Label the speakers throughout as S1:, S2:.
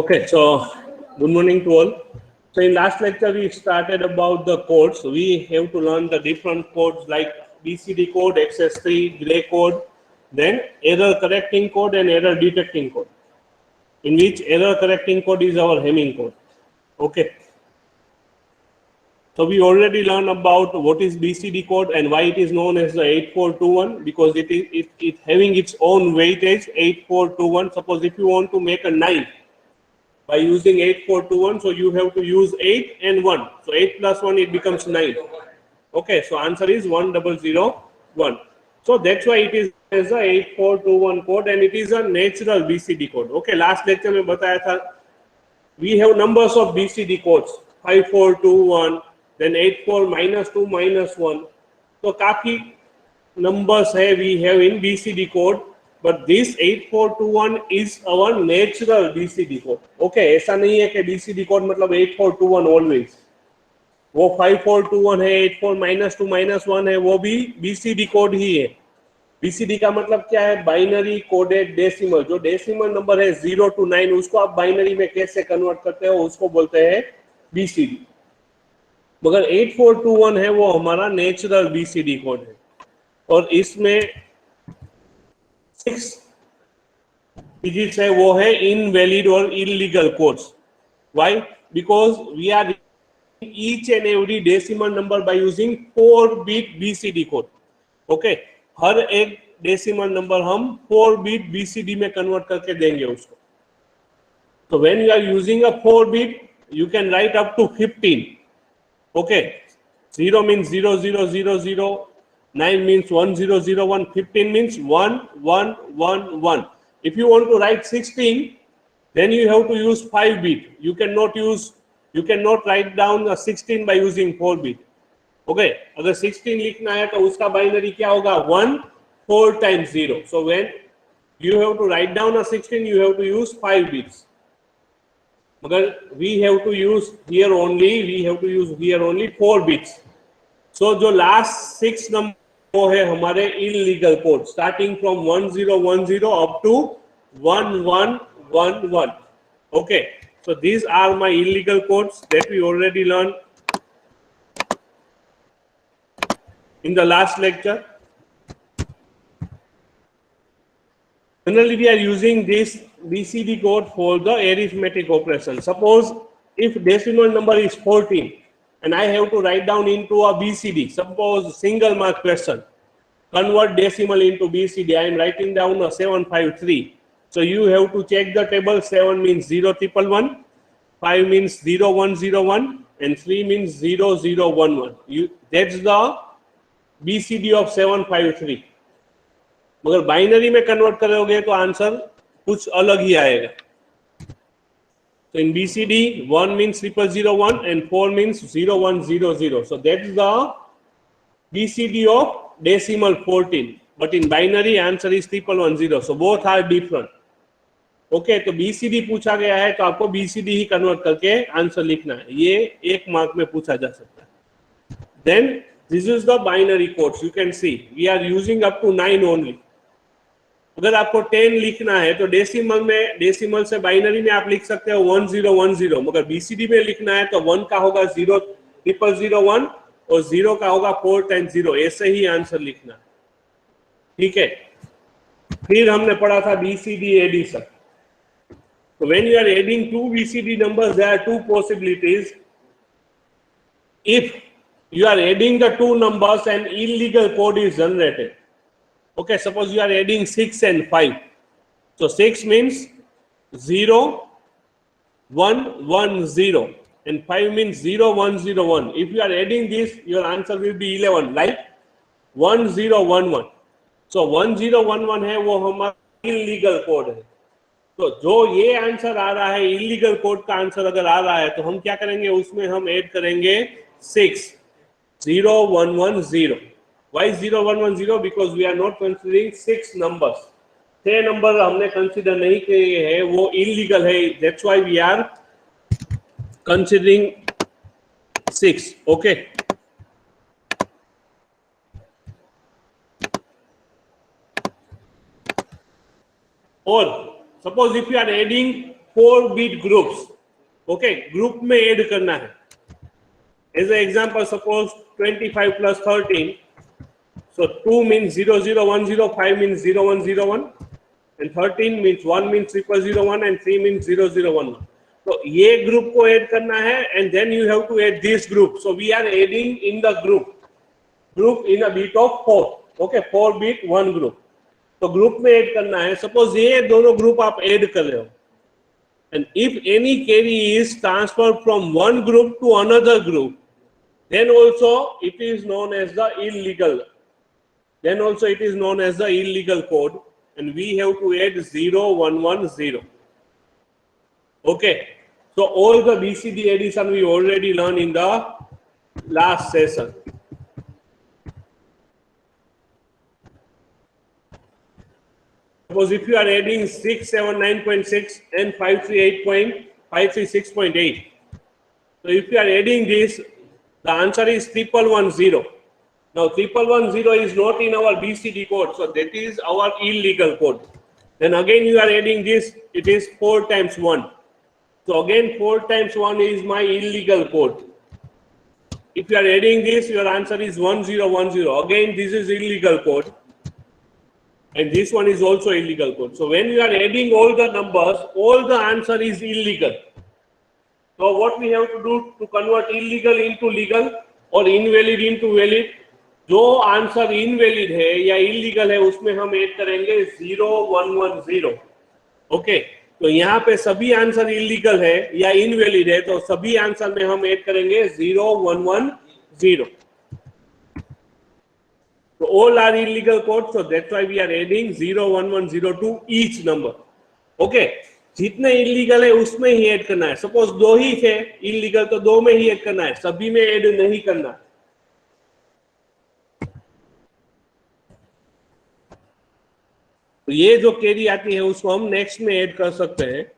S1: Okay, so good morning to all. So in last lecture we started about the codes. We have to learn the different codes like BCD code, XS3, Gray code, then error correcting code and error detecting code. In which error correcting code is our Hamming code. Okay. So we already learned about what is BCD code and why it is known as the 8421 because it having its own weightage 8421. Suppose if you want to make a knife by using 8421, so you have to use 8 and 1. So 8 plus 1 it becomes 9. Okay, so answer is 1001. So that's why it is as a 8421 code and it is a natural BCD code. Okay, last lecture में बताया था we have numbers of BCD codes 5421, then 84 minus 2 minus 1. तो काफी numbers है we have in BCD code, but this 8421 is our natural BCD code. Okay, ऐसा नहीं है कि BCD code मतलब 8421 always. वो 5421 है, 84 minus 2 minus 1 है, वो भी BCD code ही है. BCD का मतलब क्या है? Binary coded decimal. जो डेसिमल नंबर है 0 to 9 उसको आप बाइनरी में कैसे कन्वर्ट करते हो उसको बोलते हैं BCD. मगर 8421 है वो हमारा नेचुरल BCD कोड है और इसमें 6 डिजिट्स है वो है इनवैलिड और illegal codes. Why? Because we are each and every decimal number by using 4-bit BCD code. Okay, हर एक डेसिमल नंबर हम 4-bit BCD में कन्वर्ट करके देंगे उसको. तो when you are using a 4-bit you can write up to 15. Okay, 0 means 0000, 9 means 1001, 15 means 1111. If you want to write 16, then you have to use 5-bit. You cannot write down a 16 by using 4-bit. Okay, अगर 16 लिखना है तो उसका binary क्या होगा? 1 4 times 0. So when you have to write down a 16, you have to use 5 bits. मगर we have to use here only 4 bits. So जो last 6 number वो है हमारे illegal code starting from 1010 up to 1111. Okay, so these are my illegal codes that we already learned in the last lecture. Generally, we are using this BCD code for the arithmetic operation. Suppose if decimal number is 14 and I have to write down into a BCD, suppose single mark question, convert decimal into BCD, I am writing down a 753. So you have to check the table. 7 means 0111, 5 means 0101 and 3 means 0011. That's the BCD of 753. मगर binary में convert करोगे तो answer कुछ अलग ही आएगा. So in BCD 1 means 0001 and 4 means 0100. So that's the BCD of decimal 14. But in binary answer is 1110. So both are different. Okay, तो BCD पूछा गया है तो आपको BCD ही कन्वर्ट करके आंसर लिखना है. ये एक मार्क में पूछा जा सकता है. Then this is the binary codes. You can see we are using up to 9 only. अगर आपको 10 लिखना है तो डेसिमल से बाइनरी में आप लिख सकते हो 1010, मगर BCD में लिखना है तो 1 का होगा 0001 और 0 का होगा 4 times 0. ऐसे ही आंसर लिखना है. ठीक है. फिर हमने पढ़ा था BCD addition. So when you are adding two BCD numbers, there are two possibilities. If you are adding the two numbers, an illegal code is generated. Okay, suppose you are adding 6 and 5. So 6 means 0, 1, 1, 0 and 5 means 0, 1, 0, 1. If you are adding this, your answer will be 11, like 1, 0, 1, 1. So 1, 0, 1, 1 है वो हमारा illegal code है. तो जो ये answer आ रहा है illegal code का आंसर अगर आ रहा है तो हम क्या करेंगे? उसमें हम ऐड करेंगे 6, 0, 1, 1, 0. Why 0, 1, 1, 0? Because we are not considering 6 numbers. 6 number हमने कंसीडर नहीं किए हैं, वो इलीगल है. That's why we are considering 6. Okay. Or suppose if you are adding 4 bit groups. Okay, group में add करना है. As an example, suppose 25 plus 13. So 2 means 00105 means 0101, and 13 means 1 means 0001 and 3 means 0011. So ये group को add करना है, and then you have to add this group. So we are adding in the group in a bit of 4. Okay, 4 bit one group. तो group में add करना है. Suppose ये दोनों ग्रुप आप ऐड कर रहे हो, and if any carry is transferred from one group to another group, then also it is known as the illegal. Then also it is known as the illegal code, and we have to add 0110. Okay, so all the BCD addition we already learned in the last session. Suppose if you are adding 679.6 and 536.8, so if you are adding this, the answer is 1110. Now 1110 is not in our BCD code, so that is our illegal code. Then again you are adding this, it is 4 times 1. So again 4 times 1 is my illegal code. If you are adding this, your answer is 1010. Again this is illegal code. And this one is also illegal code. So when you are adding all the numbers, all the answer is illegal. So what we have to do to convert illegal into legal or invalid into valid? जो answer invalid है या illegal है उसमें हम add करेंगे 0110. Okay, तो यहाँ पे सभी आंसर इलीगल है या इनवैलिड है, तो सभी आंसर में हम ऐड करेंगे 0110. So all are illegal codes, so that's why we are adding 0110 to each number. Okay, जितने इलीगल है उसमें ही ऐड करना है. सपोज 2 ही थे इलीगल, तो 2 में ही ऐड करना है, सभी में ऐड नहीं करना है. तो ये जो कैरी आती है उसको हम नेक्स्ट में ऐड कर सकते हैं.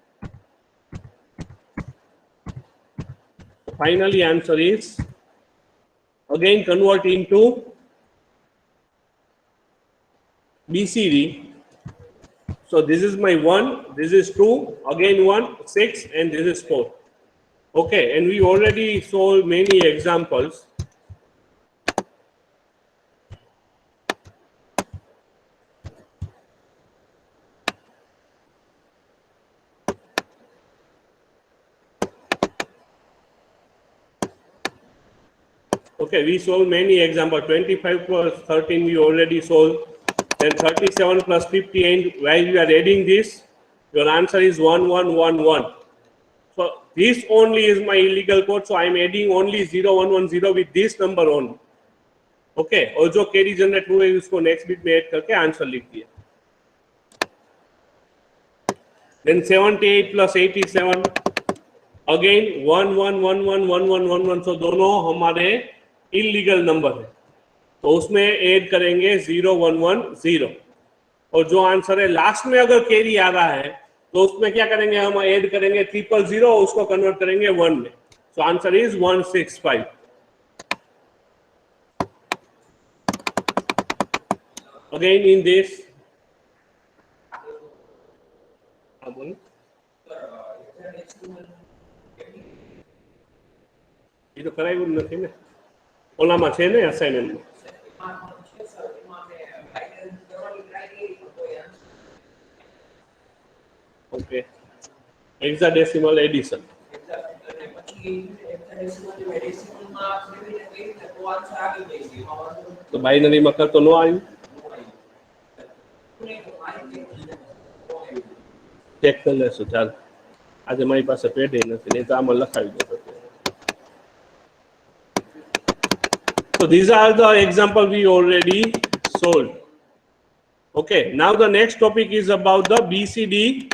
S1: Finally answer is again convert into BCD. So this is my 1, this is 2, again 1, 6, and this is 4. Okay, and we already solved many examples. Okay, we solved many examples. 25 plus 13 we already solved. Then 37 plus 50, and while you are adding this, your answer is 1111. So this only is my illegal code, so I am adding only 0110 with this number only. Okay, और जो carry generate हुए उसको next bit में add करके answer लिख दिया. Then 78 plus 87, again 11111111. So दोनों हमारे इलीगल नंबर है, तो उसमें ऐड करेंगे 0110. और जो आंसर है लास्ट में अगर कैरी आ रहा है तो उसमें क्या करेंगे, हम ऐड करेंगे 000, उसको कन्वर्ट करेंगे 1 में. So answer is 165. Again in this ये तो कराયું નથી ને, ઓલામાં છે ને અસાઇનમેન્ટમાં. Okay, hexadecimal addition. तो बाइनरी में कर तो नो आयु, चेक कर लेशो. चाल आज मारी पास पेड नहीं, नहीं तो आम लखावी दो. So these are the example we already solved. Okay, now the next topic is about the BCD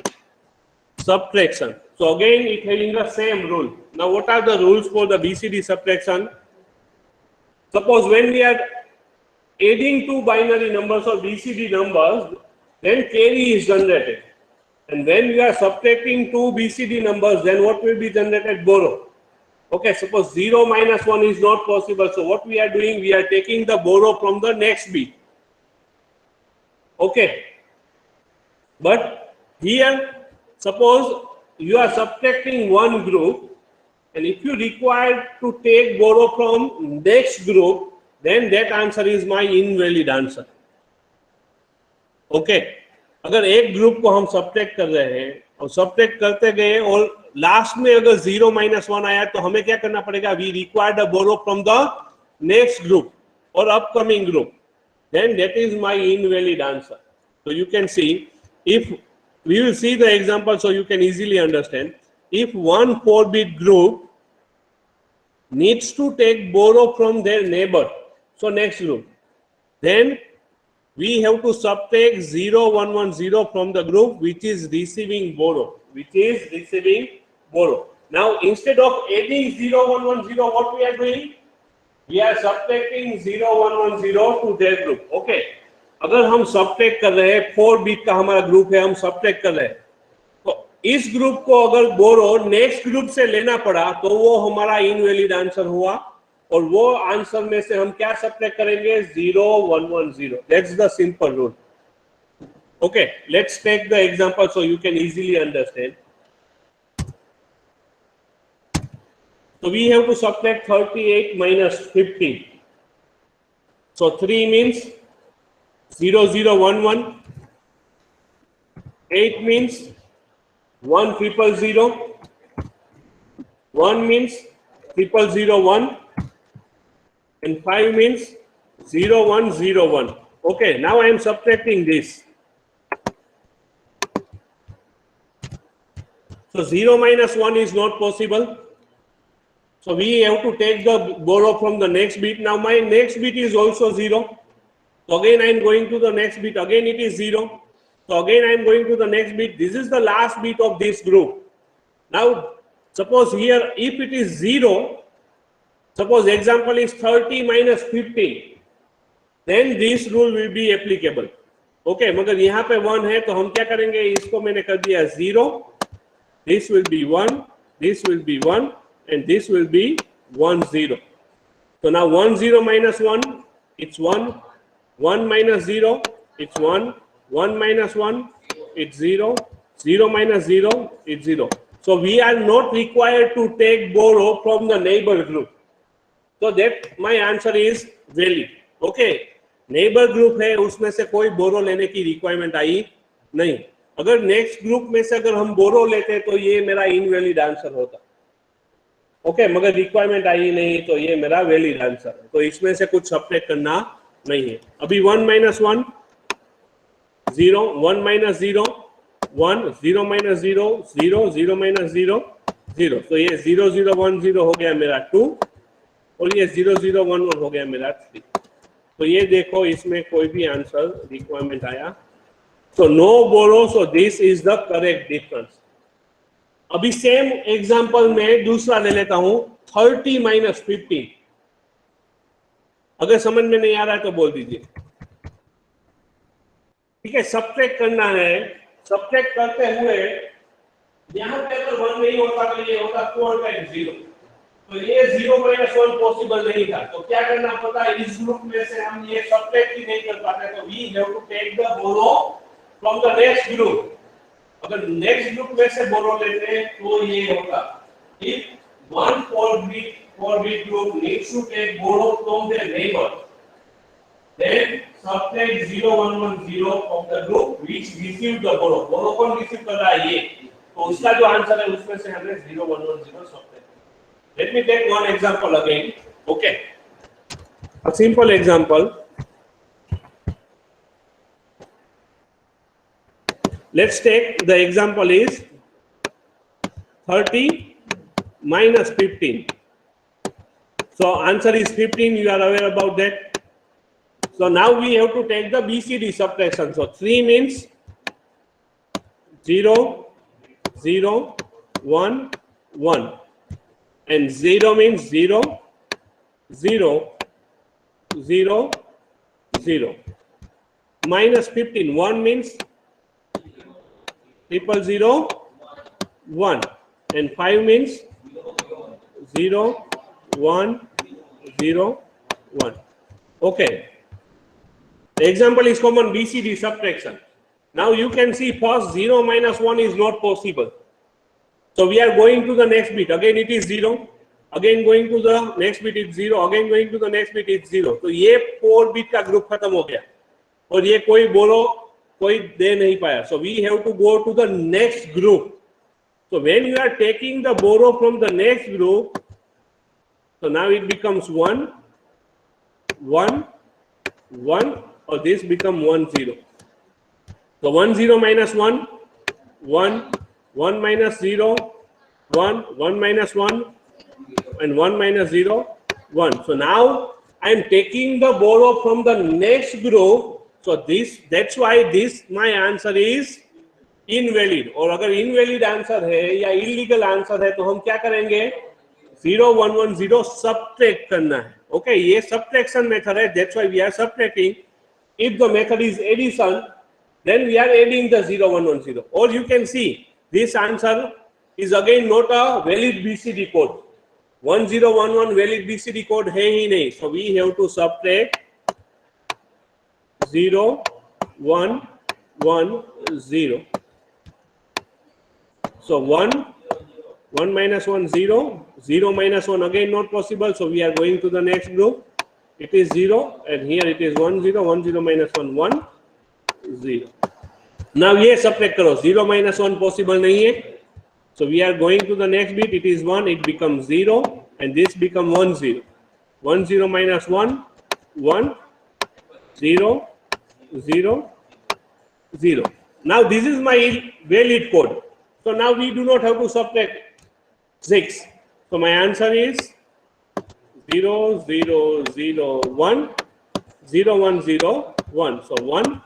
S1: subtraction. So again it having the same rule. Now what are the rules for the BCD subtraction? Suppose when we are adding two binary numbers or BCD numbers, then carry is generated. And when we are subtracting two BCD numbers, then what will be generated? Borrow. Okay, suppose 0 minus 1 is not possible. So what we are doing, we are taking the borrow from the next bit. Okay. But here, suppose you are subtracting one group, and if you require to take borrow from next group, then that answer is my invalid answer. Okay, अगर एक group को हम subtract कर रहे हैं और subtract करते गए और लास्ट में अगर 0 - 1 आया तो हमें क्या करना पड़ेगा? We required a borrow from the next group और upcoming group, then that is my invalid answer. So you can see, if we will see the example so you can easily understand. If one 4-bit group needs to take borrow from their neighbor, so next group, then we have to subtract 0 1 1 0 from the group which is receiving borrow, Now instead of adding 0 1 1 0, what we are doing? We are subtracting 0 1 1 0 to their group. Okay, अगर हम subtract कर रहे हैं, 4 bit का हमारा group है, हम subtract कर रहे हैं, तो इस ग्रुप को अगर बोरो नेक्स्ट ग्रुप से लेना पड़ा तो वो हमारा इनवैलिड आंसर हुआ, और वो आंसर में से हम क्या सब्ट्रैक्ट करेंगे? 0 1 1 0. That's the simple rule. Okay, let's take the example so you can easily understand. So we have to subtract 38 minus 15. So 3 means 0 0 1 1. 8 means 1 0 0 0. 1 means 0 0 1. And 5 means 0 1 0 1. Okay, now I am subtracting this. So 0 minus 1 is not possible. So we have to take the borrow from the next bit. Now my next bit is also 0. So again I am going to the next bit. Again it is 0. So again I am going to the next bit. This is the last bit of this group. Now suppose here if it is 0, suppose example is 30 minus 15, then this rule will be applicable. Okay, मगर यहाँ पे 1 है तो हम क्या करेंगे? इसको मैंने कर दिया 0. This will be 1. This will be 1. And this will be 1 0. So now 1 0 minus 1, it's 1. 1 minus 0, it's 1. 1 minus 1, it's 0. 0 minus 0, it's 0. So we are not required to take borrow from the neighbor group. So that my answer is valid. Okay, neighbor group है, उसमें से कोई बोरो लेने की requirement आई नहीं. अगर next group में से अगर हम बोरो लेते तो ये मेरा इनवैलिड आंसर होता. ओके, मगर रिक्वायरमेंट आई नहीं तो ये मेरा वैलिड आंसर है. तो इसमें से कुछ सब्ट्रैक्ट करना नहीं है. अभी 1 minus 1 0, 1 minus 0 1, 0 minus 0 0, 0 minus 0 0. तो ये 0 0 1 0 हो गया मेरा 2, और ये 0 0 1 1 हो गया मेरा 3. तो ये देखो इसमें कोई भी आंसर रिक्वायरमेंट आया. So no borrow, so this is the correct difference. अभी सेम एग्जांपल में दूसरा ले लेता हूं, 30 minus 15. अगर समझ में नहीं आ रहा है तो बोल दीजिए. ठीक है, सब्ट्रैक्ट करना है. सब्ट्रैक्ट करते हुए यहाँ पे अगर 1 नहीं होता तो ये होता 4 times 0. तो ये 0 minus 1 पॉसिबल नहीं था. तो क्या करना पड़ता है? इस ग्रुप में से हम ये सब्ट्रैक्ट ही नहीं कर पाते. तो we have to take the borrow from the next group. अगर नेक्स्ट ग्रुप में से बोरो लेते हैं तो ये होगा, if one 4-bit group needs to take borrow from their neighbor, then subtract 0 1 1 0 from the group which received the borrow. बोरो कौन receive कर रहा है? ये. तो उसका जो आंसर है उसमें से हमें 0 1 1 0 subtract. Let me take one example again. Okay, a simple example. Let's take the example is 30 minus 15. So answer is 15. You are aware about that. So now we have to take the BCD subtraction. So 3 means 0 0 1 1, and 0 means 0 0 0 0. Minus 15. 1 means 0 0 1, and 5 means 0 1 0 1. Okay, the example is common BCD subtraction. Now you can see first 0 minus 1 is not possible. So we are going to the next bit. Again it is 0. Again going to the next bit is 0. Again going to the next bit is 0. तो ये 4 bit का group खत्म हो गया और ये कोई बोरो कोई दे नहीं पाया. So we have to go to the next group. So when you are taking the borrow from the next group, so now it becomes 1, 1, 1, or this become 1, 0. So 1, 0 minus 1, 1, 1 minus 0, 1, 1 minus 1, and 1 minus 0, 1. So now I am taking the borrow from the next group. So this, that's why this my answer is invalid. और अगर invalid answer है या illegal answer है तो हम क्या करेंगे? 0 1 1 0 subtract करना है. ओके, ये सब्ट्रैक्शन मेथड है. That's why we are subtracting. If the method is addition, then we are adding the 0 1 1 0. Or you can see this answer is again not a valid BCD code. 1 0 1 1 valid BCD code है ही नहीं. So we have to subtract 0 1 1 0. So 1, 1 minus 1, 0, 0 minus 1 again not possible. So we are going to the next group. It is 0 and here it is 1 0, 1 0 minus 1, 1 0. Now ये subtract करो. 0 minus 1 possible नहीं है. So we are going to the next bit. It is 1, it becomes 0 and this become 1 0. 1 0 minus 1, 1 0 0 0. Now this is my valid code. So now we do not have to subtract 6. So my answer is 0 0 0 1 0 1 0 1. So 1.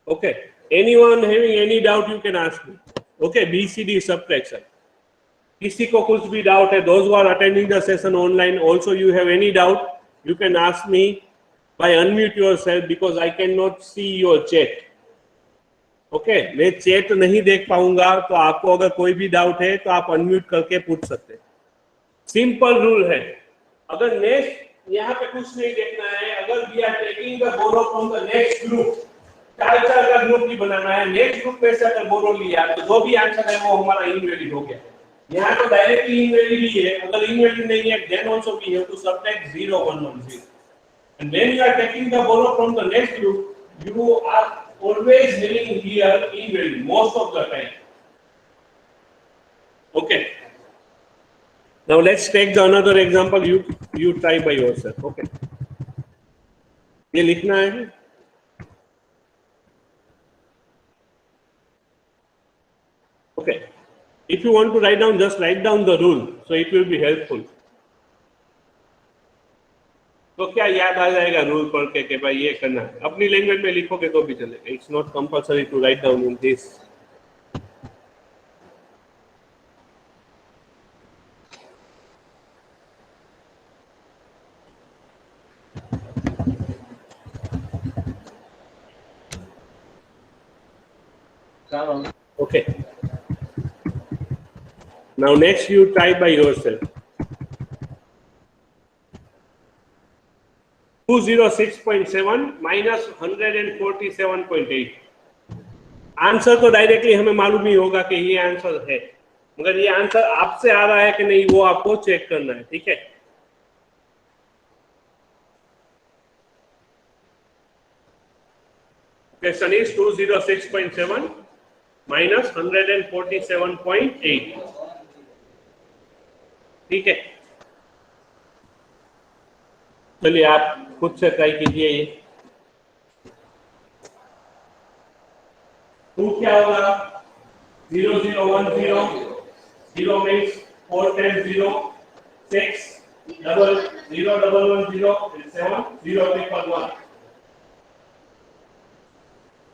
S1: Okay. Anyone having any doubt, you can ask me. Okay, BCD subtraction. किसी को कुछ भी doubt है? Those who are attending the session online, also you have any doubt, you can ask me by unmute yourself because I cannot see your chat. Okay, मैं chat नहीं देख पाऊंगा तो आपको अगर कोई भी डाउट है तो आप अनम्यूट करके पूछ सकते हैं. सिंपल रूल है. अगर नेक्स्ट यहाँ पे कुछ नहीं देखना है, अगर we are taking the borrow from the next group, चार का ग्रुप ही बनाना है. नेक्स्ट ग्रुप में से अगर बोरो लिया तो जो भी आंसर है वो हमारा इनवैलिड हो गया. यहाँ तो डायरेक्टली इनवैलिड ही है. अगर इनवैलिड नहीं है then also we have to subtract 0 1 1 0. And when you are taking the borrow from the next group, you are always having here invalid most of the time. Okay. Now let's take the another example. You try by yourself. Okay. ये लिखना है. Okay. If you want to write down, just write down the rule. So it will be helpful. तो क्या याद आ जाएगा rule पढ़ के कि भाई ये करना है. अपनी लैंग्वेज में लिखोगे तो भी चलेगा. It's not compulsory to write down in this. Okay. Now next you try by yourself. 206.7 minus 147.8. Answer तो डायरेक्टली हमें मालूम ही होगा कि ये आंसर है, मगर ये आंसर आपसे आ रहा है कि नहीं वो आपको चेक करना है. ठीक है. Question is 206.7 minus 147.8. ठीक है. चलिए आप खुद से ट्राई कीजिए. ये टू क्या होगा? 0 0 1 0 0 means 4 10 0 6 double 0 double 1 0 and 7 0 triple 1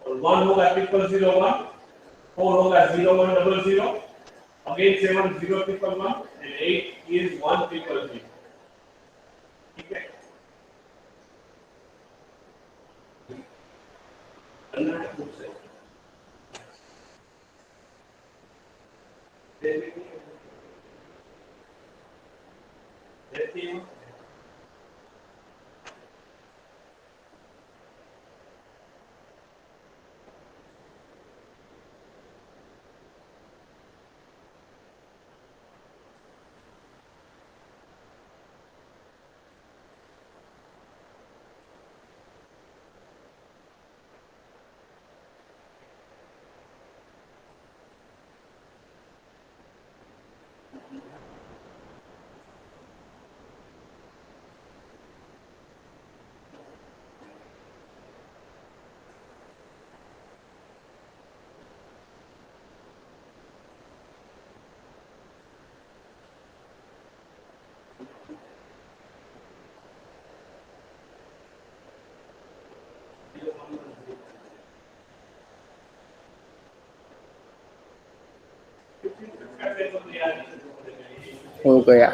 S1: और 1 होगा triple 0 1, 4 होगा 0 1 double 0, again 7 0 triple 1 and 8 is 1 triple 0. ठीक है.
S2: हो गया।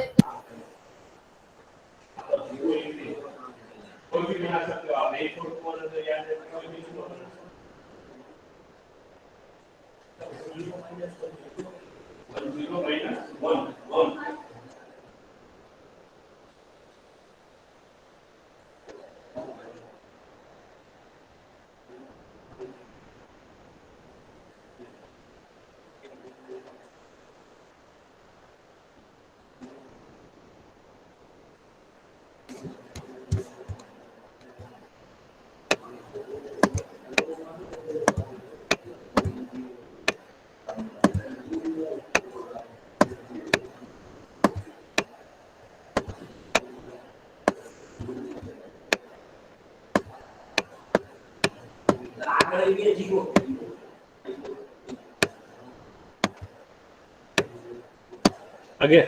S1: आगे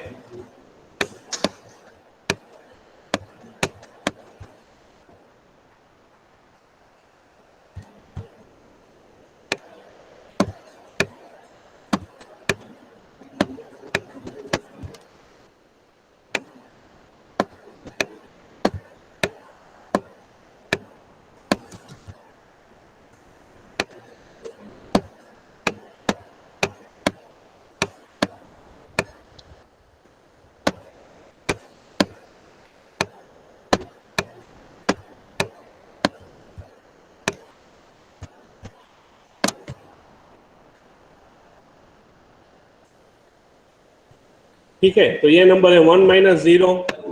S1: ठीक है, तो ये नंबर है 1 माइनस 0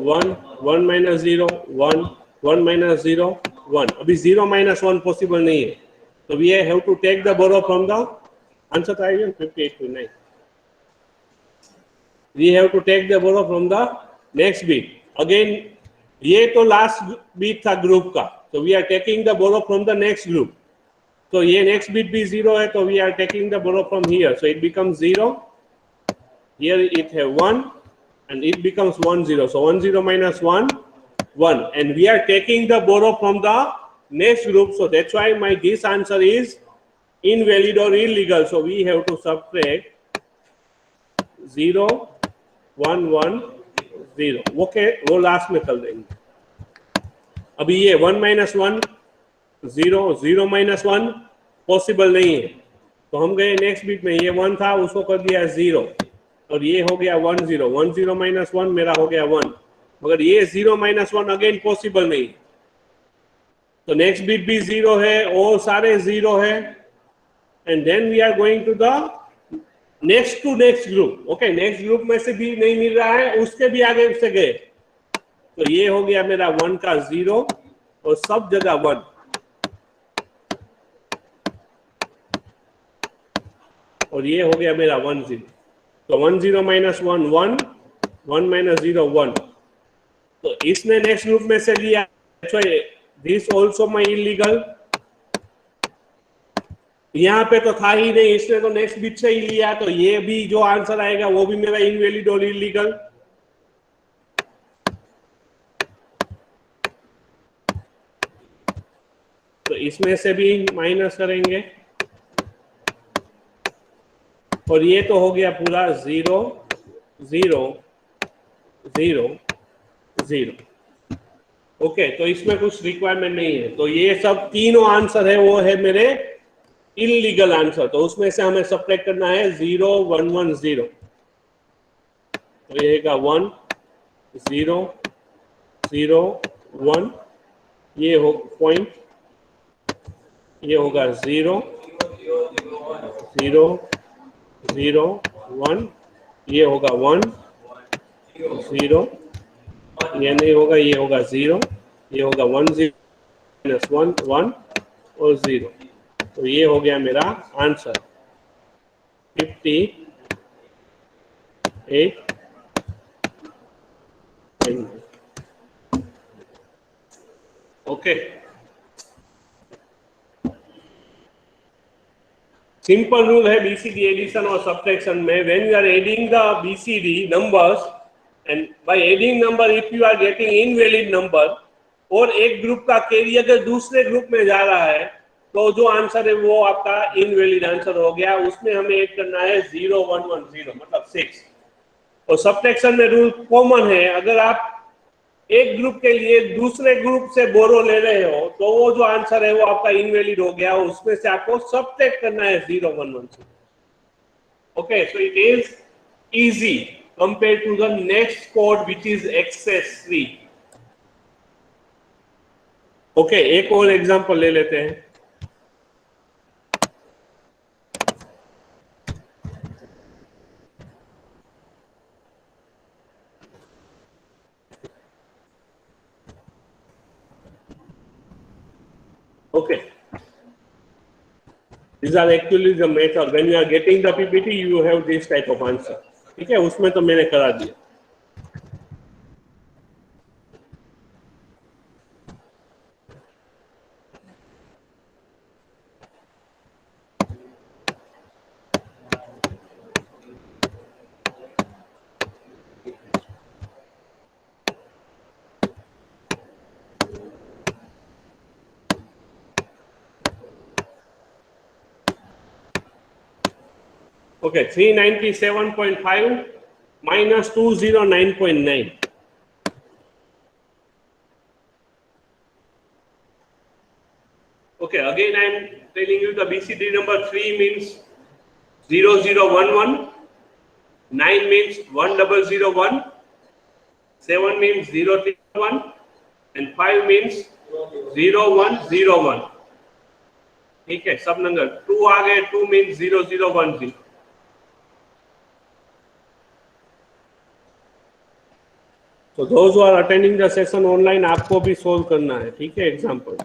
S1: 1 1 माइनस 0 1 1 माइनस 0 1। अभी 0 माइनस 1 पॉसिबल नहीं है, तो we have to take the borrow from the answer था 58.9। We have to take the borrow from the next bit. Again ये तो लास्ट बीट था ग्रुप का, तो we are taking the borrow from the next group. तो ये next bit भी 0 है, तो we are taking the borrow from here, so it becomes 0। Here it have 1 and it becomes 1 0. So 1 0 minus 1 1, and we are taking the borrow from the next group. So that's why my this answer is invalid or illegal. So we have to subtract 0 1 1 0. Okay, वो last में कर देंगे। अभी ये 1 minus 1 0 0 minus 1 possible नहीं है, तो हम गए नेक्स्ट बीट में। ये 1 था, उसको कर दिया 0, और ये हो गया 1 0 1 0 माइनस 1 मेरा हो गया 1, मगर ये 0 माइनस 1 अगेन पॉसिबल नहीं। तो नेक्स्ट बीट भी 0 है और सारे 0 है, and then we are going to the next to next group. Okay, next group में से भी नहीं मिल रहा है, उसके भी आगे से गए, तो ये हो गया मेरा 1 का 0 और सब जगह 1। और ये हो गया मेरा 1 0। तो 1 0 माइनस 1 1 1 माइनस 0 1। तो इसने नेक्स्ट ग्रुप में से लिया, दिस ऑल्सो माई इलीगल। यहाँ पे तो था ही नहीं, इसने तो नेक्स्ट बीट से ही लिया, तो ये भी जो आंसर आएगा वो भी मेरा इनवैलिड और इलीगल। तो इसमें से भी माइनस करेंगे, और ये तो हो गया पूरा 0 0 0 0। ओके, तो इसमें कुछ रिक्वायरमेंट नहीं है, तो ये सब तीनों आंसर है वो है मेरे इलीगल आंसर। तो उसमें से हमें सब्ट्रैक्ट करना है 0 1 1 0। तो ये का 1 0 0 1, ये हो पॉइंट, ये होगा 0 0 0 1, ये होगा 1 0, ये नहीं होगा, ये होगा 0, ये होगा 1 0 माइनस 1 1 और 0। तो ये हो गया मेरा आंसर 58। ओके, सिंपल रूल है बीसीडी एडिशन और सब्ट्रैक्शन में। When you are adding the BCD numbers, and by adding number if you are getting invalid number, और एक ग्रुप का कैरी अगर दूसरे ग्रुप में जा रहा है, तो जो आंसर है वो आपका इनवैलिड आंसर हो गया। उसमें हमें ऐड करना है 0 1 1 0 मतलब 6। और सब्ट्रैक्शन में रूल कॉमन है, अगर आप एक ग्रुप के लिए दूसरे ग्रुप से बोरो ले रहे हो तो वो जो आंसर है वो आपका इनवैलिड हो गया, उसमें से आपको सब्ट्रैक्ट करना है 0 1 1 0। Okay, so it is easy compare to the next code which is excess 3। Okay, एक और एग्जांपल ले लेते हैं। Okay, these are actually the method. When you are getting the PPT, you have this type of answer. ठीक है, उसमें तो मैंने करा दिया। Okay, 397.5 minus 209.9. Okay, again I am telling you the BCD number 3 means 0011, 9 means 1001, 7 means 031, and 5 means 0101. ठीक है, सब नंबर 2 आ गए, 2 means 0010। तो those who are attending the session online, आपको भी सोल्व करना है, ठीक है, एग्जाम्पल।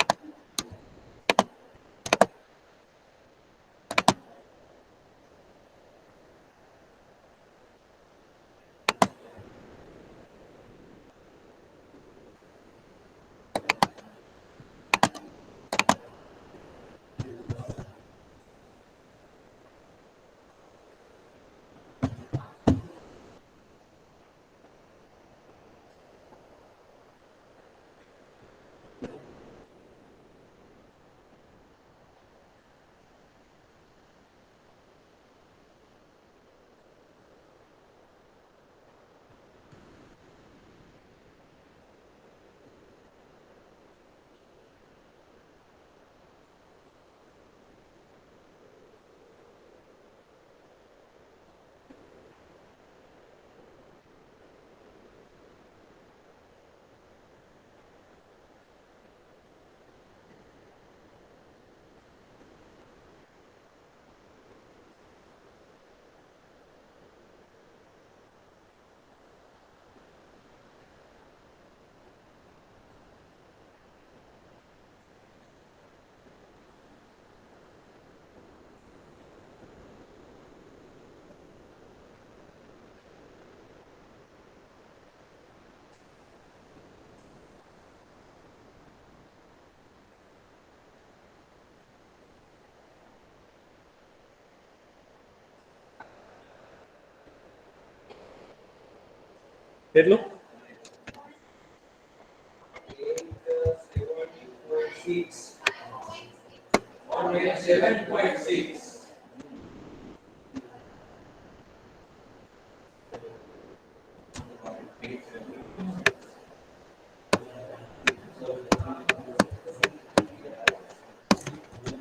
S1: देख लो।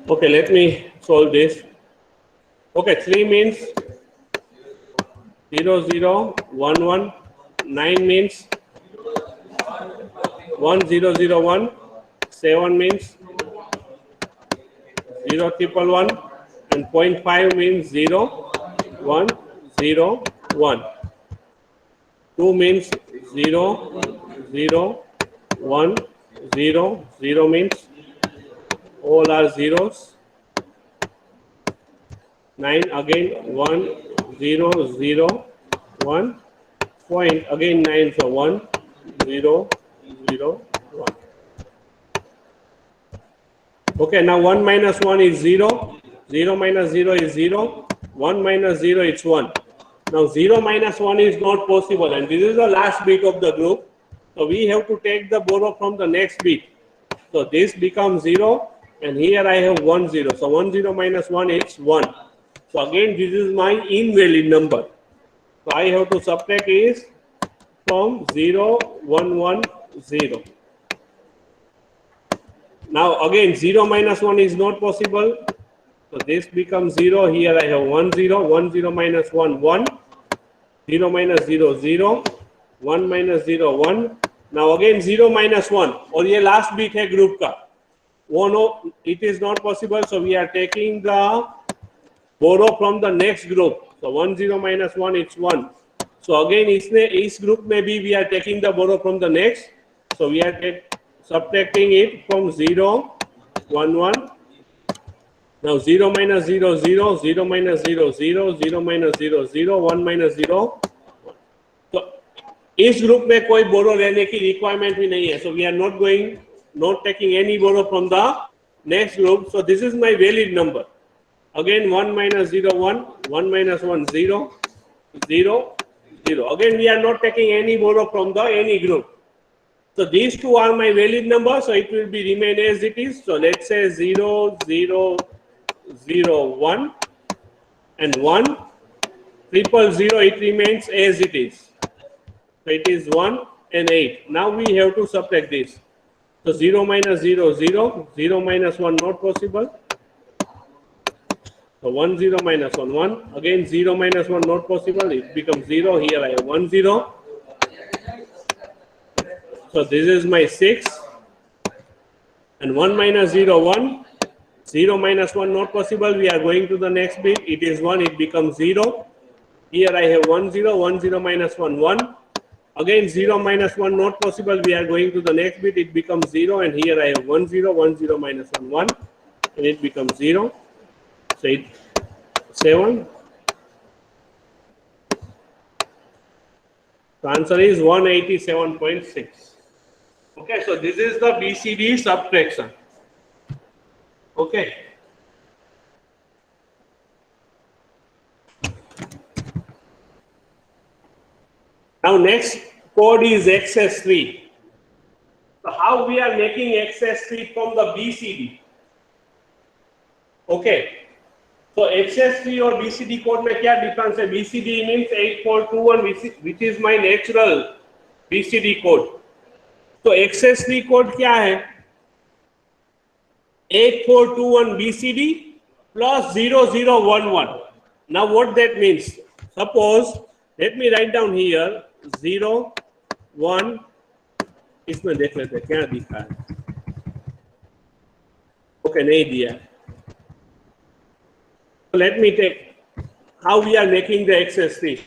S1: Okay, let me solve this. Okay, 3 means 0011, 9 means 1001, 7 means 0111, and 0.5 means 0101. 2 means 001, 0 means all are zeros. 9 again 1001, point again 9, so 1001. Okay, now 1 minus 1 is 0, 0 minus 0 is 0, 1 minus 0 is 1. Now 0 minus 1 is not possible, and this is the last bit of the group. So we have to take the borrow from the next bit. So this becomes 0, and here I have 1 0. So 1 0 minus 1 is 1. So again this is my invalid number. So I have to subtract is from 0 1 1 0. Now again 0 minus 1 is not possible. So this becomes 0. Here I have 1 0. 1 0 minus 1 1. 0 minus 0 0. 1 minus 0 1. Now again 0 minus 1. और ये last bit है group का. वो no, it is not possible. So we are taking the borrow from the next group. So 1 0 minus 1 it's 1. So again इसने इस group में भी we are taking the borrow from the next. So we are subtracting it from 0 1 1. Now 0 minus 0 0. 0 minus 0 0. 0 minus 0 0. 1 minus 0. तो इस group में कोई बोरो लेने की रिक्वायरमेंट भी नहीं है. So we are not taking any borrow from the next group. So this is my valid number. Again 1 minus 0 1. 1 minus 1 0. 0 0. Again we are not taking any borrow from the any group. So these two are my valid numbers. So it will be remain as it is. So let's say 0 0 0 1 and 1 triple 0. It remains as it is. So it is 1 and 8. Now we have to subtract this. So 0 minus 0 0. 0 minus 1 not possible. So 1 0 minus 1 1. Again 0 minus 1 not possible. It becomes 0. Here I have 1 0. So this is my 6. And 1 minus 0 1. 0 minus 1 not possible. We are going to the next bit. It is 1. It becomes 0. Here I have 1 0. 1 0 minus 1 1. Again 0 minus 1 not possible. We are going to the next bit. It becomes 0. And here I have 1 0. 1 0 minus 1 1. And it becomes 0. So it 7. The answer is 187.6. Okay, so this is the BCD subtraction. Okay. Now next code is XS3. So how we are making XS3 from the BCD? Okay. So XS3 और BCD code में क्या difference है? BCD means 8421 which is my natural BCD code. तो XS3 code क्या है? 8421 BCD plus 0011. Now what that means? Suppose, let me write down here 0 1. इसमें देख लेते हैं क्या दिखा है. Okay, नहीं दिया. So let me take how we are making the XS3.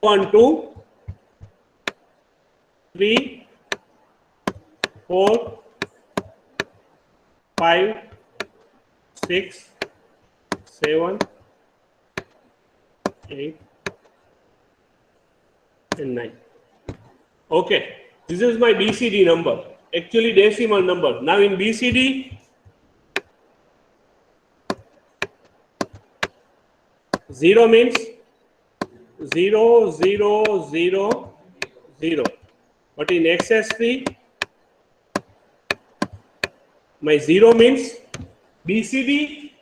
S1: 1 2 3 4 5 6 7 8 and 9. Okay, this is my BCD number, actually decimal number. Now in BCD, 0 means 0 0 0 0. But in XS3, my 0 means BCD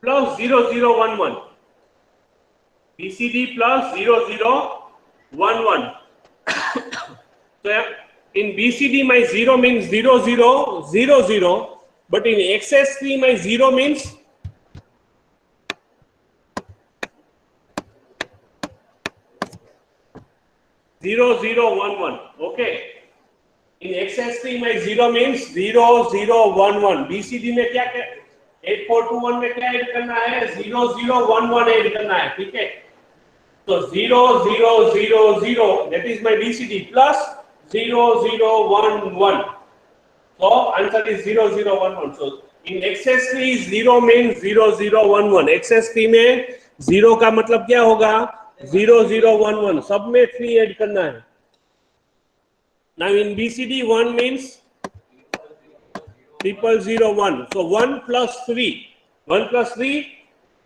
S1: plus 0011. BCD plus 0011. So in BCD my 0 means 0000, but in XS3 my 0 means 0011. Okay. In XS3 my 0 means 0011. BCD में क्या 8421 में क्या add करना है? 0011 add करना है. ठीक है. So 0000, that is my BCD, plus 0011. So answer is 0011. So in XS3 0 means 0011. XS3 में 0 का मतलब क्या होगा? 0011. सब में 3 ऐड करना है. Now in BCD 1 means 0001. So 1 plus 3. 1 plus 3,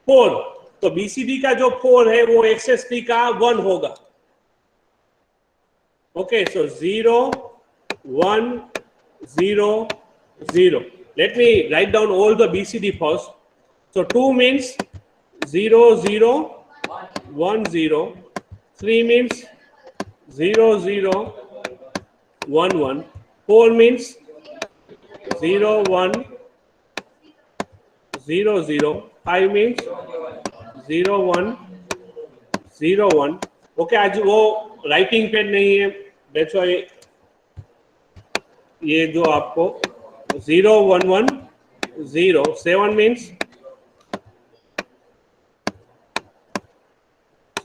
S1: 4. तो BCD का जो 4 है वो XS3 का 1 होगा. Okay, so 0 1 0 0. let me write down all the BCD first. So 2 means 0 0 1 0, 3 means 0 0 1 1, 4 means 0 1 0 0, 5 means 0 1 0 1. Okay, आज वो राइटिंग पेन नहीं है, दैट्स व्हाई ये जो आपको 0 1 1 0, 7 मीन्स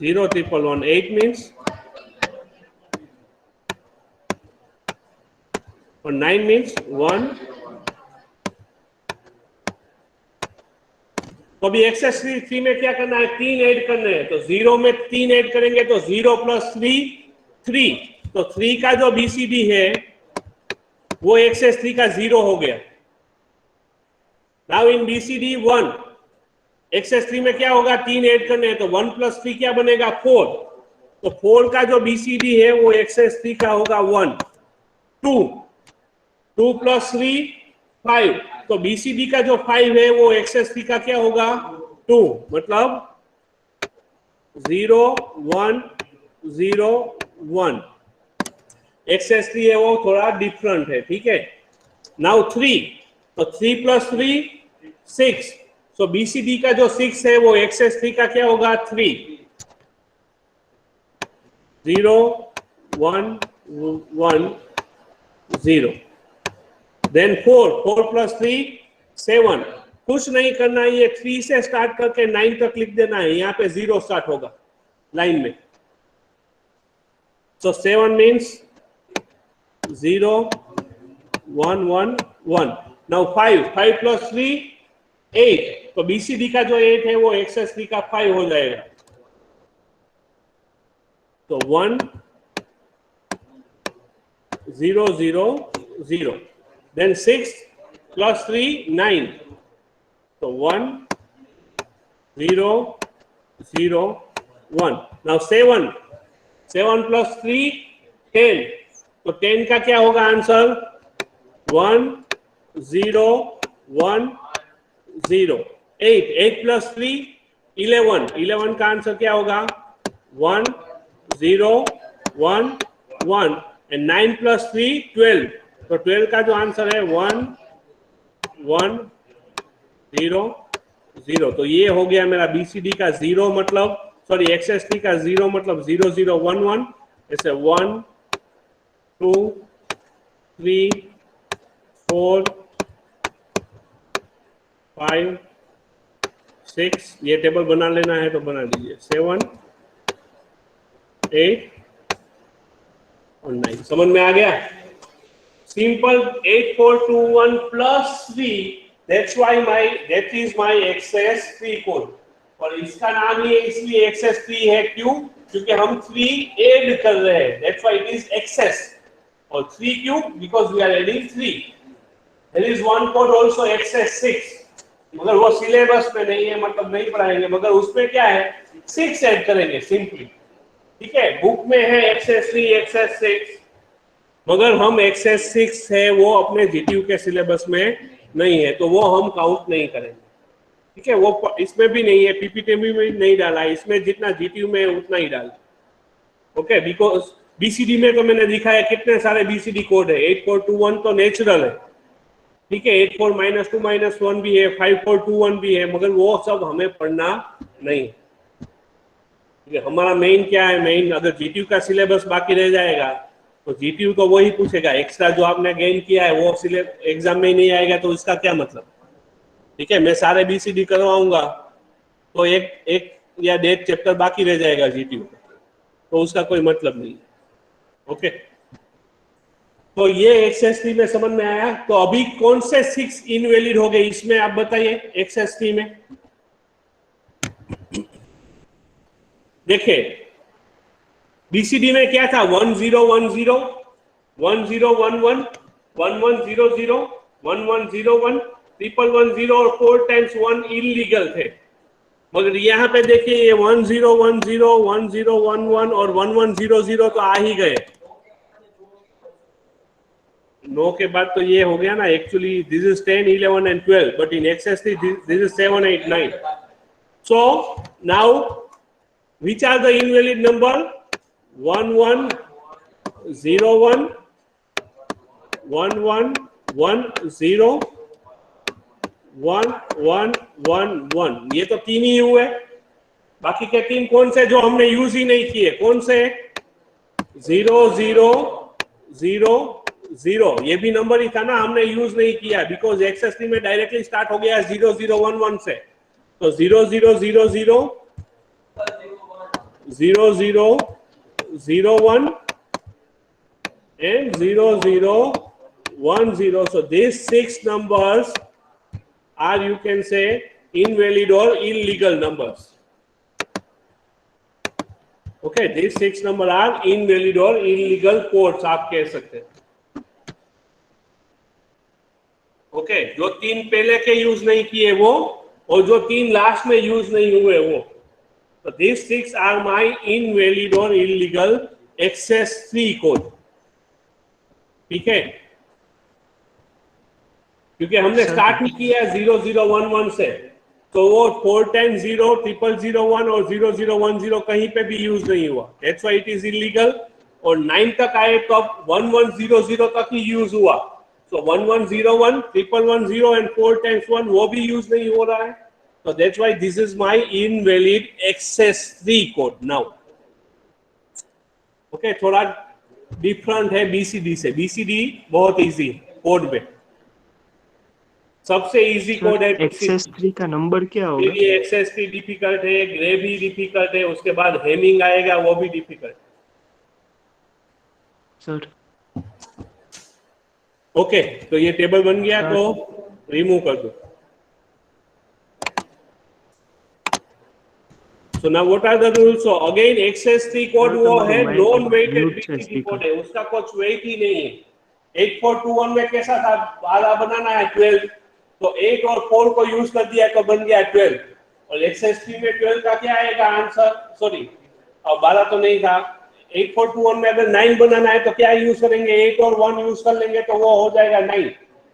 S1: 0 triple 1, 8 मीन्स और 9 मीन्स 1. तो अभी एक्सेस 3 में क्या करना है, 3 ऐड करने हैं. तो 0 में 3 ऐड करेंगे तो 0 प्लस 3 3. तो 3 का जो बीसीडी है वो एक्सेस 3 का 0 हो गया. नाउ इन बीसीडी 1 एक्सेस 3 में क्या होगा, 3 ऐड करने हैं तो 1 प्लस 3 क्या बनेगा, 4. तो 4 का जो बीसीडी है वो एक्सेस 3 का होगा 1. 2 2 प्लस 3 5. तो बीसीडी का जो 5 है वो एक्सेस 3 का क्या होगा, 2. मतलब 0 1 0 1. एक्सेस 3 है वो थोड़ा डिफरेंट है, ठीक है. नाउ 3, तो 3 प्लस 3 6. सो बीसीडी का जो 6 है वो एक्सेस 3 का क्या होगा, 3. 0 1 1 0. देन 4 प्लस 3 7. कुछ नहीं करना है, ये 3 से स्टार्ट करके 9 तक लिख देना है. यहाँ पे 0 स्टार्ट होगा लाइन में. सो 7 मीन्स 0 1 1 1. Now 5 plus 3 8. तो बीसीडी का जो 8 है वो एक्सेस 3 का 5 हो जाएगा. तो 1 0 0 0. Then 6 plus 3 9. So 1 0 0 1. Now 7 plus 3 10. तो 10 का क्या होगा आंसर, 1 0 1 0. 8 plus 3 11 का आंसर क्या होगा, 1 0 1 1. And 9 plus 3 12. तो 12 का जो आंसर है 1 1 0 0. तो ये हो गया मेरा बीसीडी का 0 मतलब, सॉरी एक्सेस 3 का 0 मतलब 0 0 1 1. ऐसे 1 2 3 4 5 6. ये टेबल बना लेना है तो बना लीजिए. 7 8 और 9. समझ में आ गया. Simple 8 4 2 1 plus 3. That is my excess 3 code. और इसका नाम ही इसलिए excess 3 है, क्यों, क्योंकि हम 3 ऐड कर रहे हैं. That's why it is excess. और 3 क्यों, because we are adding 3. There is one code also excess 6. मगर वो सिलेबस में नहीं है, मतलब नहीं पढ़ाएंगे, मगर उसमें क्या है, 6 ऐड करेंगे सिंपली. ठीक है, बुक में है excess 3 excess 6, मगर हम एक्सेस 6 है वो अपने जीटीयू के सिलेबस में नहीं है, तो वो हम काउंट नहीं करेंगे. ठीक है, वो इसमें भी नहीं है, पीपीटी में भी नहीं डाला, इसमें जितना जीटीयू में है उतना ही डाला. ओके, बिकॉज बीसीडी में तो मैंने दिखाया कितने सारे बीसीडी कोड है. 8 4 2 1 तो नेचुरल है, ठीक है. 8 4 -2 -1 भी है, 5 4 2 1 भी है, मगर वो सब हमें पढ़ना नहीं. ठीक है, हमारा मेन क्या है, मेन अगर जीटीयू का सिलेबस बाकी रह जाएगा तो जीटीयू तो वही पूछेगा. एक्स्ट्रा जो आपने गेन किया है वो एग्जाम में ही नहीं आएगा, तो इसका क्या मतलब. ठीक है, मैं सारे बीसीडी करवाऊंगा तो एक या 1.5 चैप्टर बाकी रह जाएगा जीटीयू, तो उसका कोई मतलब नहीं. ओके, तो ये एक्सेस 3 में समझ में आया. तो अभी कौन से 6 इनवैलिड हो गए इसमें आप बताइए. एक्सेस 3 में देखिए, बीसीडी में क्या था, 1 0 1 0 1 0 1 1 1 1 0 0 1 1 0 1 ट्रिपल 1 0 और 4 टाइम्स 1 इलीगल थे. मगर यहाँ पे देखिए ये 1 0 1 0 1 0 1 1 और 1 1 0 0 तो आ ही गए. 9 के बाद तो ये हो गया ना, actually this is 10, 11 and 12, but in XS3 this is 7, 8, 9. So now which are the invalid number? 1 1 0 1 1 1 1 0 1 1 1 1, ये तो तीन ही हुए। बाकी के तीन कौन से जो हमने यूज ही नहीं किए? कौन से? 0 0 0 0, ये भी नंबर ही था ना, हमने यूज नहीं किया बिकॉज XS3 में डायरेक्टली स्टार्ट हो गया 0 0 1 1 से। तो 0 0 0 0 0 0 0 1 and 0 0 1 0. So these 6 numbers are, you can say, invalid or illegal numbers. Okay, these 6 numbers are invalid or illegal codes, आप कह सकते हैं। ओके, जो तीन पहले के यूज नहीं किए वो, और जो तीन लास्ट में यूज नहीं हुए वो। तो these 6 are my invalid or illegal XS3 code. ठीक है, क्योंकि हमने स्टार्ट ही किया 0 0 1 1 से, तो वो 4 10 0 0 0 1 और 0 0 1 0 कहीं पे भी यूज नहीं हुआ। That's why it is illegal। और 9 तक आए तो 1 1 0 0 तक ही यूज हुआ। So 1 1 0 1 1 1 0 and 4 times 1 वो भी यूज नहीं हो रहा है। So that's why this is my invalid XS3 code now। Okay, थोड़ा डिफरेंट है BCD से। BCD बहुत इजी कोड में, सबसे इजी कोड है।
S3: XS3 का नंबर क्या होगा?
S1: ये XS3 डिफिकल्ट है, ग्रे भी डिफिकल्ट है, उसके बाद हेमिंग आएगा वो भी डिफिकल्ट।
S3: सर
S1: ओके, तो ये टेबल बन गया, तो रिमूव कर दो। So now what are the rules? So again XS3 code वो है नॉन वेटेड BCD कोड है, उसका कुछ वेट ही नहीं है। 8421 में कैसा था? 12 बनाना है 12, तो 8 और 4 को यूज कर दिया तो बन गया 12। और XS3 में 12 का क्या आएगा आंसर? सॉरी, अब 12 तो नहीं था। 8421 में अगर 9 बनाना है तो क्या यूज करेंगे? 8 और 1 यूज कर लेंगे तो वो हो जाएगा 9।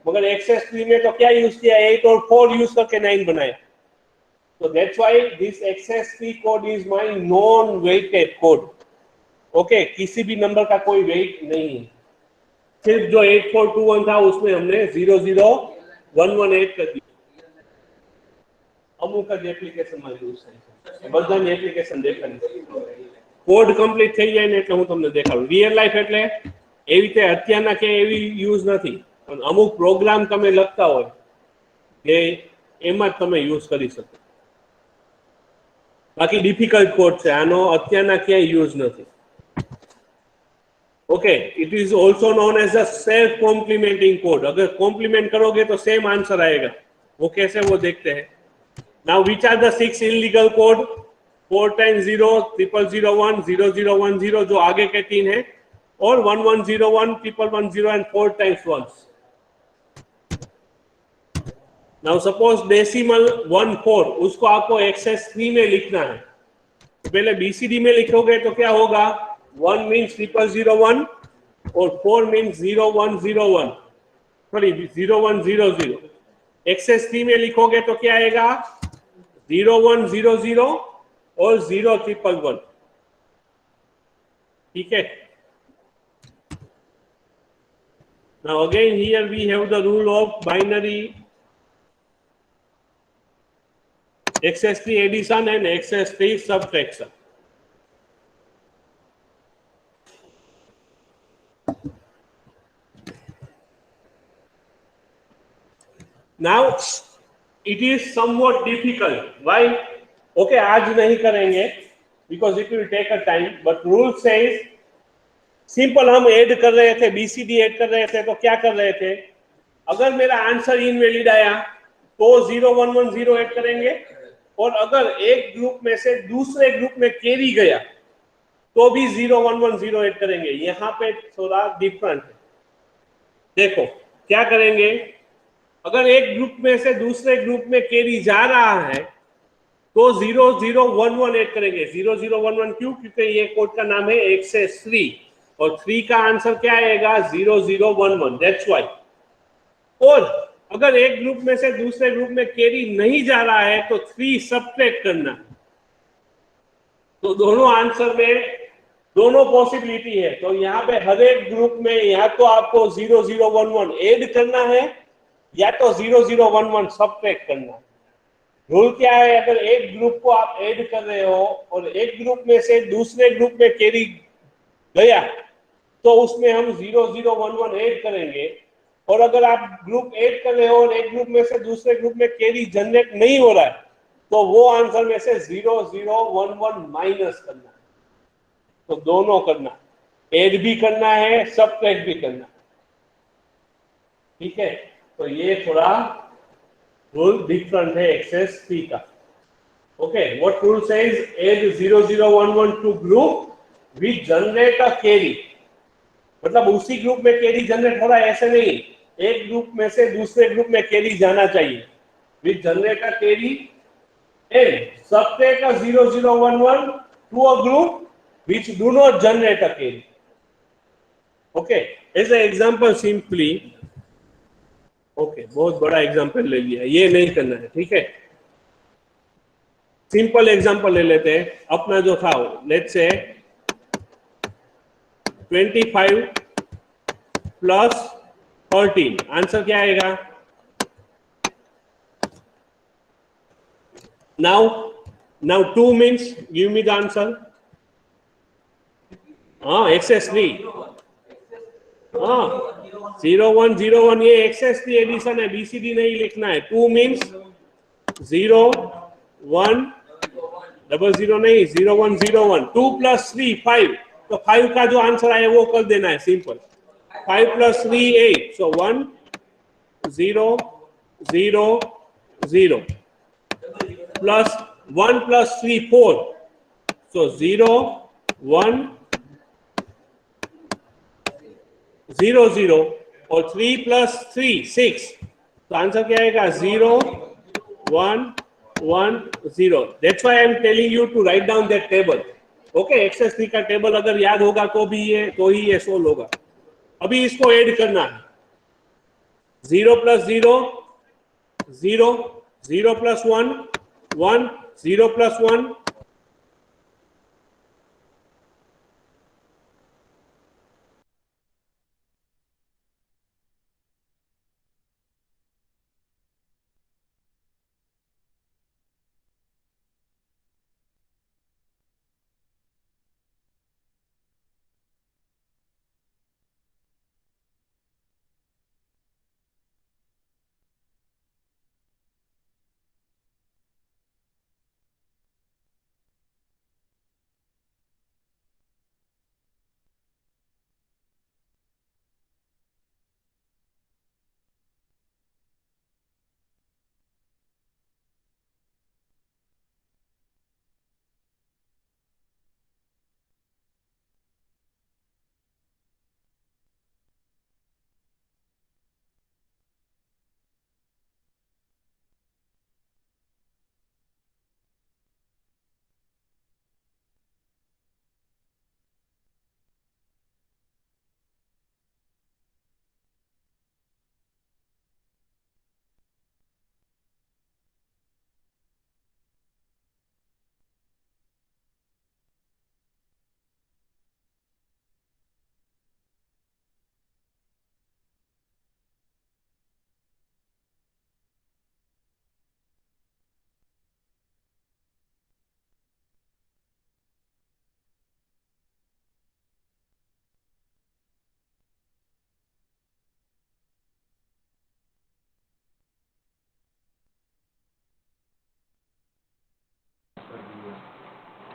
S1: मगर XS3 में तो क्या यूज किया? 8 और 4 यूज करके 9 बनाया। So that's why this XS3 code is my non-weighted code. Okay, किसी भी नंबर का कोई वेट नहीं है, सिर्फ जो 8421 था उसमें हमने 0 0 1 1 8 कर दिया। અમુક જ એપ્લિકેશનમાં યુઝ થાય છે, બધાની એપ્લિકેશન દેખાડી કોડ કમ્પ્લીટ થઈ જાય ને એટલે હું તમને દેખાડું। રિયલ લાઈફ એટલે એવી રીતે અત્યારના કે એવી યુઝ નથી, પણ અમુક પ્રોગ્રામ તમે લખતા હોય કે એમાં જ તમે યુઝ કરી શકો। બાકી ડિફિકલ્ટ કોડ છે, આનો અત્યારના ક્યાંય યુઝ નથી। Okay, it is also known as a self complementing code. अगर कॉम्प्लीमेंट करोगे तो सेम आंसर आएगा, वो कैसे वो देखते हैं। Now which are the 6 illegal code? 4 times 0 0 0 1 0 0 1 0 जो आगे के तीन है, और 1 1 0 1 1 1 0 and 4 times 1। Now suppose decimal 1 4, उसको आपको XS3 में लिखना है, तो पहले BCD में लिखोगे तो क्या होगा? 1 means 0 0 1 और 4 means 0 1 0 1, सॉरी 0 1 0 0। XS3 में लिखोगे तो क्या आएगा? 0 1 0 0 और 0 1 1। ठीक है। Now again here we have the rule of binary XS3 addition and XS3 subtraction। Now it is somewhat difficult. Why? Okay, आज नहीं करेंगे because it will take a time, but rule says simple. हम add कर रहे थे, BCD add कर रहे थे, तो क्या कर रहे थे? अगर मेरा आंसर इनवैलिड आया तो 0 1 1 0 ऐड करेंगे, और अगर एक ग्रुप में से दूसरे ग्रुप में कैरी गया तो भी 0 1 1 0 ऐड करेंगे। यहाँ पे थोड़ा डिफरेंट है। देखो क्या करेंगे, अगर एक ग्रुप में से दूसरे ग्रुप में कैरी जा रहा है तो 0 0 1 1 ऐड करेंगे। 0 0 1 1 क्यों? क्योंकि ये कोड का नाम है XS3। और 3 का आंसर क्या आएगा 0011, दैट्स वाई। और अगर एक ग्रुप में से दूसरे ग्रुप में कैरी नहीं जा रहा है तो 3 सब्ट्रैक्ट करना। तो दोनों आंसर में दोनों पॉसिबिलिटी है। तो यहाँ पे हर एक ग्रुप में या तो आपको 0011 ऐड करना है या तो 0011 सब्ट्रैक्ट करना है। रूल क्या है, अगर एक ग्रुप को आप ऐड कर रहे हो और एक ग्रुप में से दूसरे ग्रुप में कैरी गया तो उसमें हम 0011 ऐड करेंगे। और अगर आप ग्रुप ऐड कर रहे हो और एक ग्रुप में से दूसरे ग्रुप में कैरी जनरेट नहीं हो रहा है तो वो आंसर में से 0011 माइनस करना है। तो दोनों करना, ऐड भी करना है, सब्ट्रैक्ट भी करना। ठीक है, तो ये थोड़ा रूल डिफरेंट है एक्सेस 3 का। Okay, what rule says add 0011 to group which generate a carry। मतलब उसी ग्रुप में कैरी जनरेट हो रहा है ऐसे नहीं, एक ग्रुप में से दूसरे ग्रुप में कैरी जाना चाहिए। Which generate a carry and subtract a 0011 to a group which do not generate a carry। Okay, as a example simply, okay बहुत बड़ा एग्जांपल ले लिया, ये नहीं करना है। ठीक है, सिंपल एग्जांपल ले लेते हैं अपना जो था, लेट्स से 25 प्लस 13, आंसर क्या आएगा? Now 2 means give me the answer. हाँ एक्सेस 3, हाँ 0101 ये एक्सेस 3 एडिशन है, बीसीडी नहीं लिखना है। 2 मीन्स 0100 नहीं, 0101। 2 प्लस 3 5, तो 5 का जो आंसर आए वो कर देना है, सिंपल। 5 प्लस 3 8, सो 1 0 0 0 प्लस 1 प्लस 3 4, सो 0 1 0 0 और 3 प्लस 3 6, तो आंसर क्या आएगा 0 1 1 0। That's why I am telling you to write down that table. Okay, excess 3 का टेबल अगर याद होगा तो भी ये तो ही ये सोल्व होगा। अभी इसको ऐड करना है, 0 प्लस 0 0, 0 प्लस 1 1, 0 प्लस 1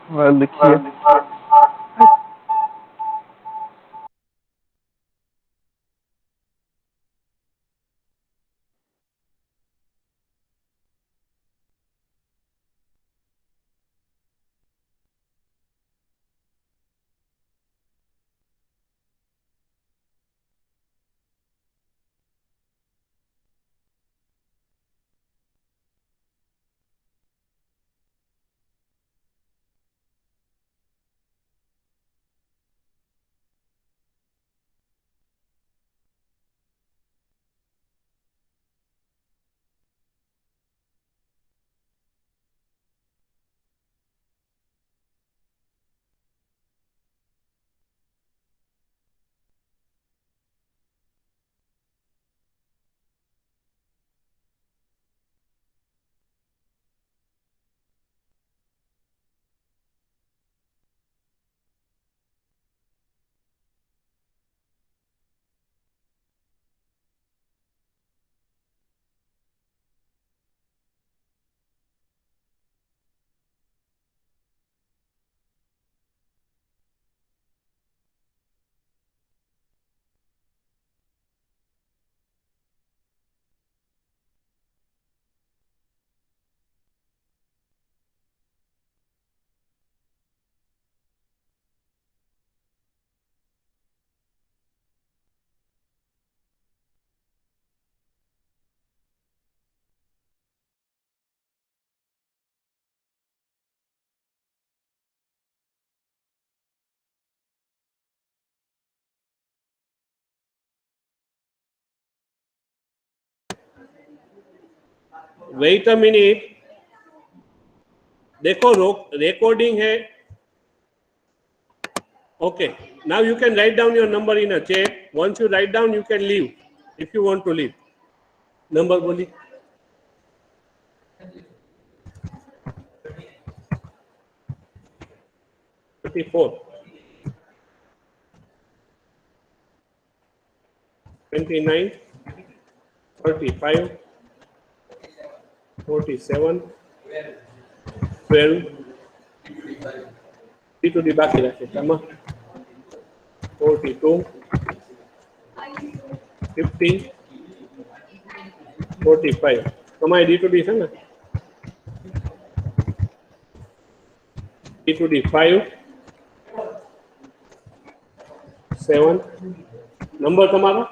S3: लिखिए।
S1: वेट अ मिनट, देखो रिकॉर्डिंग है. Okay, now you can write down your number in a chat. Once you write down, you can leave if you want to leave. Number बोली. Thirty-four, 29, 35, 47, 12, D to D બાકી રાખે તમે 42, 50, 45. તમારી D to D છે ને D to D 5, 7. Number તમારો